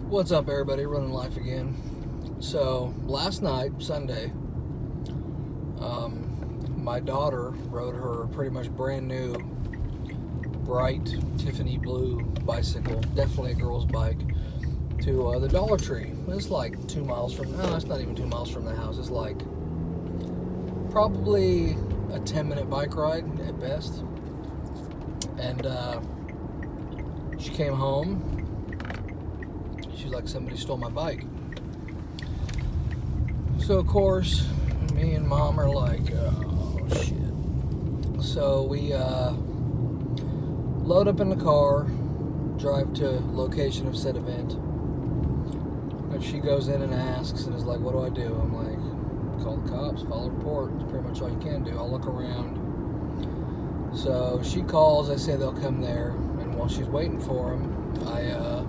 What's up, everybody? Running life again. So, last night, Sunday, my daughter rode her pretty much brand new, bright Tiffany blue bicycle, definitely a girl's bike, to the Dollar Tree. It's like 2 miles from, no, it's not even 2 miles from the house. It's like probably a 10-minute bike ride at best. And she came home. She's like, somebody stole my bike. So, of course, me and Mom are like, oh, shit. So we load up in the car, drive to location of said event. And she goes in and asks and is like, what do I do? I'm like, call the cops, file a report. It's pretty much all you can do. I'll look around. So she calls. I say they'll come there. And while she's waiting for them, I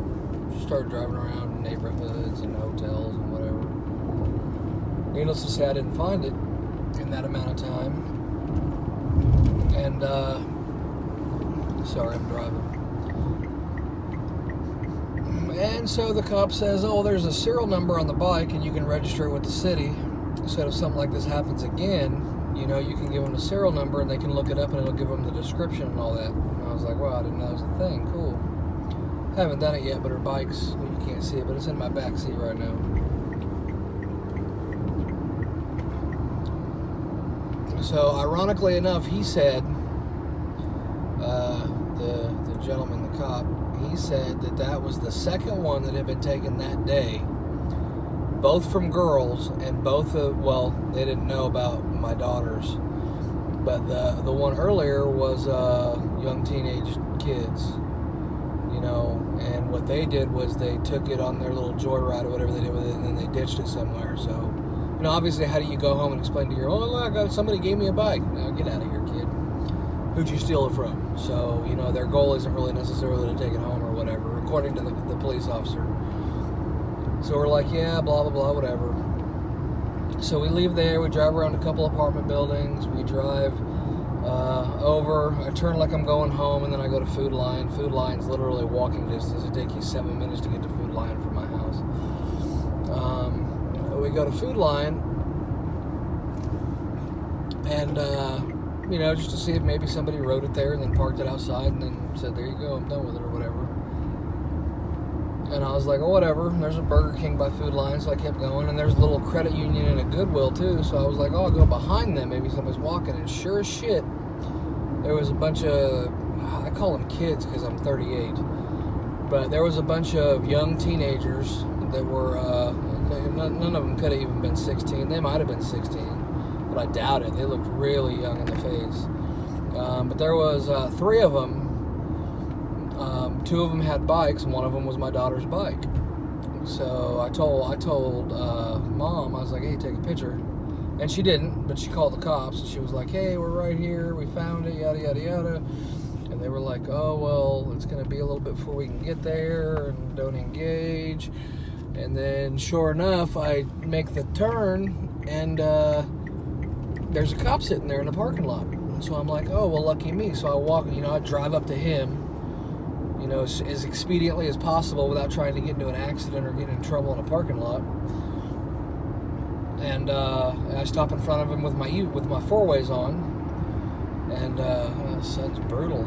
started driving around neighborhoods and hotels and whatever. Needless to say, I didn't find it in that amount of time. And, sorry, I'm driving. And so the cop says, oh, there's a serial number on the bike and you can register it with the city. So if something like this happens again, you know, you can give them the serial number and they can look it up and it'll give them the description and all that. And I was like, wow, I didn't know that was a thing. Cool. Haven't done it yet, but her bike's, well, you can't see it, but it's in my back seat right now. So, ironically enough, he said, the gentleman, the cop, he said that was the second one that had been taken that day, both from girls, and both well, they didn't know about my daughters, but the one earlier was young teenage kids. You know, and what they did was they took it on their little joyride or whatever they did with it, and then they ditched it somewhere. So, you know, obviously, how do you go home and explain to your, oh, look, somebody gave me a bike. Now, get out of here, kid. Who'd you steal it from? So, you know, their goal isn't really necessarily to take it home or whatever, according to the police officer. So we're like, yeah, blah, blah, blah, whatever. So we leave there. We drive around a couple apartment buildings. We drive over. I turn like I'm going home, and then I go to Food Lion. Food Lion's literally walking distance. It takes you 7 minutes to get to Food Lion from my house. We go to Food Lion, and you know, just to see if maybe somebody rode it there and then parked it outside and then said, there you go, I'm done with it or whatever. And I was like, oh, whatever. There's a Burger King by Food Lion, so I kept going. And there's a little credit union and a Goodwill, too. So I was like, oh, I'll go behind them. Maybe somebody's walking. And sure as shit, there was a bunch of, I call them kids because I'm 38. But there was a bunch of young teenagers that were, none of them could have even been 16. They might have been 16. But I doubt it. They looked really young in the face. But there was 3 of them. 2 of them had bikes, and one of them was my daughter's bike. So I told Mom, I was like, hey, take a picture. And she didn't, but she called the cops, and she was like, hey, we're right here, we found it, yada, yada, yada. And they were like, oh, well, it's going to be a little bit before we can get there, and don't engage. And then, sure enough, I make the turn, and there's a cop sitting there in the parking lot. And so I'm like, oh, well, lucky me. So I walk, you know, I drive up to him, you know, as expediently as possible without trying to get into an accident or get in trouble in a parking lot. And I stop in front of him with my four-ways on, and son's brutal.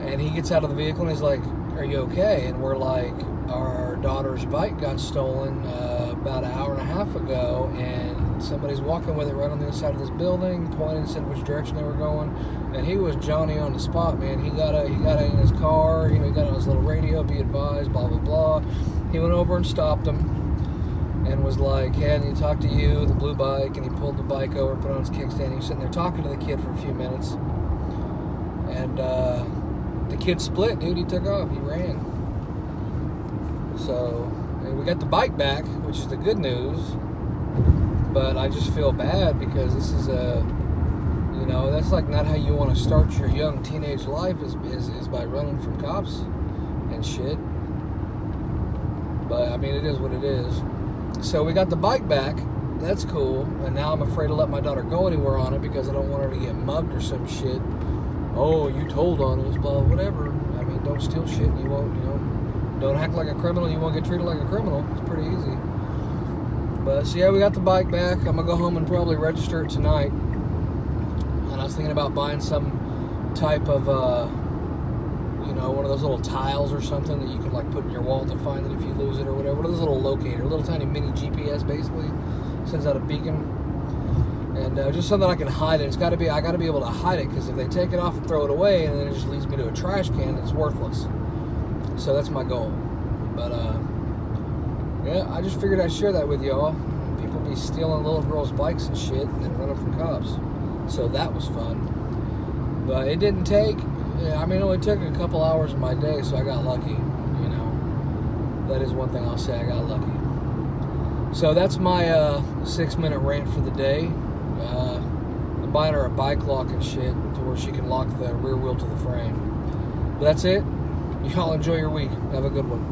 And he gets out of the vehicle and he's like, are you okay? And we're like, our daughter's bike got stolen about an hour and a half ago, and somebody's walking with it right on the other side of this building, pointing, said which direction they were going. And he was Johnny on the spot, man. He got in his car, you know, he got on his little radio, be advised, blah, blah, blah. He went over and stopped him and was like, hey, I need to talk to you, the blue bike. And he pulled the bike over and put it on his kickstand. He was sitting there talking to the kid for a few minutes. And the kid split, dude. He took off. He ran. So, we got the bike back, which is the good news. But I just feel bad because this is you know, that's like not how you want to start your young teenage life is by running from cops and shit. But, I mean, it is what it is. So we got the bike back. That's cool. And now I'm afraid to let my daughter go anywhere on it because I don't want her to get mugged or some shit. Oh, you told on us, blah, whatever. I mean, don't steal shit and you won't, you know, Don't act like a criminal. You won't get treated like a criminal. It's pretty easy. But so yeah, we got the bike back. I'm gonna go home and probably register it tonight. And I was thinking about buying some type of, one of those little tiles or something that you can like put in your wall to find it if you lose it or whatever. One of those little locator, little tiny mini GPS basically, sends out a beacon, and just something I can hide it. I got to be able to hide it, because if they take it off and throw it away, and then it just leads me to a trash can, it's worthless. So that's my goal. But yeah, I just figured I'd share that with y'all. People be stealing little girls' bikes and shit, and then running from cops. So that was fun. But it didn't take. It only took a couple hours of my day, so I got lucky, That is one thing I'll say, I got lucky. So that's my 6-minute rant for the day. I'm buying her a bike lock and shit to where she can lock the rear wheel to the frame. But that's it. Y'all enjoy your week. Have a good one.